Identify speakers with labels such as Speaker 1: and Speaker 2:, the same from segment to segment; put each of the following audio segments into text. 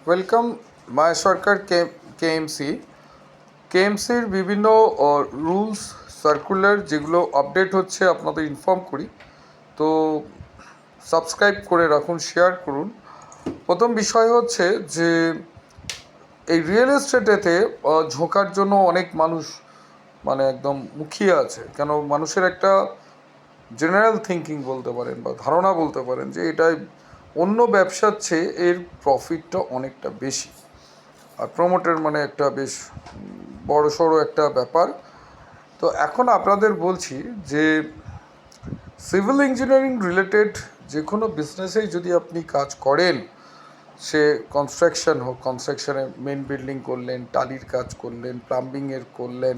Speaker 1: Welcome মায় সরকার KMC. কেএমসির বিভিন্ন rules circular যেগুলো আপডেট হচ্ছে আপনাদের ইনফর্ম করি, তো সাবস্ক্রাইব করে রাখুন, শেয়ার করুন। প্রথম বিষয় হচ্ছে যে এই রিয়েল এস্টেটেতে ঝোঁকার জন্য অনেক মানুষ মানে একদম মুখিয়ে আছে। কেন, মানুষের একটা জেনারেল থিঙ্কিং বলতে পারেন বা ধারণা বলতে পারেন যে এটাই অন্য ব্যবসার চেয়ে এর প্রফিটটা অনেকটা বেশি, আর প্রমোটের মানে একটা বেশ বড় সড়ো একটা ব্যাপার। তো এখন আপনাদের বলছি যে সিভিল ইঞ্জিনিয়ারিং রিলেটেড যে কোনো বিজনেসেই যদি আপনি কাজ করেন, সে কনস্ট্রাকশন হোক, কনস্ট্রাকশনে মেন বিল্ডিং করলেন, টালির কাজ করলেন, প্লাম্বিংয়ের করলেন,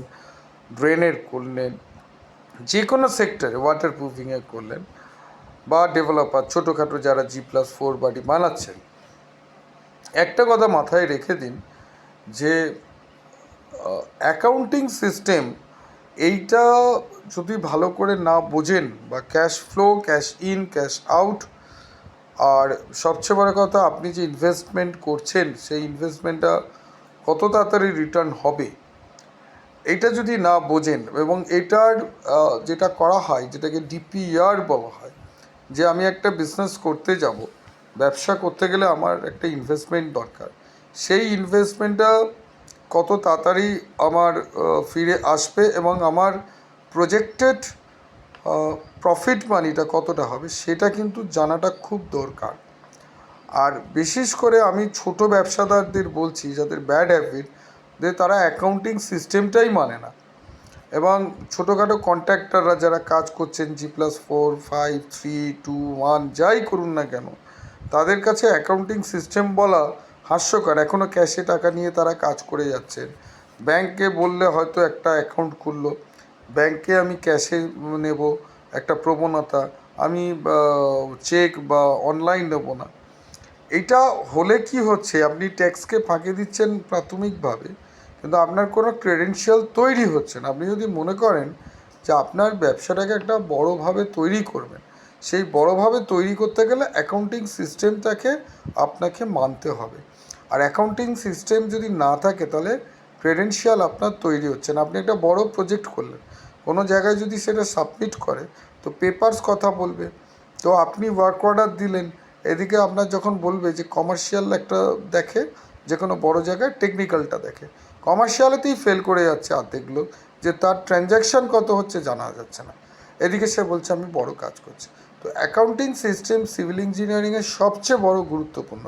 Speaker 1: ড্রেনের করলেন, যে কোনো সেক্টরে ওয়াটার প্রুফিংয়ের করলেন, বা ডেভেলপার ছোটোখাটো যারা G+4 বাড়ি বানাচ্ছেন, একটা কথা মাথায় রেখে দিন যে অ্যাকাউন্টিং সিস্টেম এইটা যদি ভালো করে না বোঝেন, বা cash flow, cash in, cash out, আর সবচেয়ে বড় কথা আপনি যে ইনভেস্টমেন্ট করছেন সেই ইনভেস্টমেন্টটা কত তাড়াতাড়ি রিটার্ন হবে, এইটা যদি না বোঝেন, এবং এটার যেটা করা হয় যেটাকে ডিপিআর বলা হয়, যে আমি একটা বিজনেস করতে যাব, ব্যবসা করতে গেলে আমার একটা ইনভেস্টমেন্ট দরকার, সেই ইনভেস্টমেন্টটা কত তাড়াতাড়ি আমার ফিরে আসবে এবং আমার প্রজেক্টেড প্রফিট মানিটা কতটা হবে, সেটা কিন্তু জানাটা খুব দরকার। আর বিশেষ করে আমি ছোট ব্যবসাদারদের বলছি যাদের ব্যাড হ্যাবিট, যে তারা অ্যাকাউন্টিং সিস্টেমটাই মানে না, এবং ছোটোখাটো কন্ট্রাক্টররা যারা কাজ করছেন G+4, 5, 3, 2, 1 যাই করুন না কেন, তাদের কাছে অ্যাকাউন্টিং সিস্টেম বলা হাস্যকর। এখনও ক্যাশে টাকা নিয়ে তারা কাজ করে যাচ্ছেন। ব্যাংকে বললে হয়তো একটা অ্যাকাউন্ট খুললো, ব্যাংকে আমি ক্যাশে নেব একটা প্রবণতা, আমি চেক বা অনলাইন নেব না। এটা হলে কি হচ্ছে, আপনি ট্যাক্সকে ফাঁকি দিচ্ছেন প্রাথমিকভাবে, কিন্তু আপনার কোনো ক্রেডেনশিয়াল তৈরি হচ্ছে না। আপনি যদি মনে করেন যে আপনার ব্যবসাটাকে একটা বড়োভাবে তৈরি করবেন, সেই বড়োভাবে তৈরি করতে গেলে অ্যাকাউন্টিং সিস্টেমটাকে আপনাকে মানতে হবে। আর অ্যাকাউন্টিং সিস্টেম যদি না থাকে তাহলে ক্রেডেনশিয়াল আপনার তৈরি হচ্ছে না। আপনি একটা বড় প্রজেক্ট করলেন, কোনো জায়গায় যদি সেটা সাবমিট করে তো পেপারস কথা বলবে, তো আপনি ওয়ার্ক অর্ডার দিলেন, এদিকে আপনার যখন বলবে যে কমার্শিয়াল একটা দেখে, যে কোনো বড়ো জায়গায় টেকনিক্যালটা দেখে, কমার্শিয়ালেতেই ফেল করে যাচ্ছে অর্ধেক লোক, যে তার ট্রানজ্যাকশান কত হচ্ছে জানা যাচ্ছে না, এদিকে সে বলছে আমি বড় কাজ করছি। তো অ্যাকাউন্টিং সিস্টেম সিভিল ইঞ্জিনিয়ারিংয়ের সবচেয়ে বড় গুরুত্বপূর্ণ।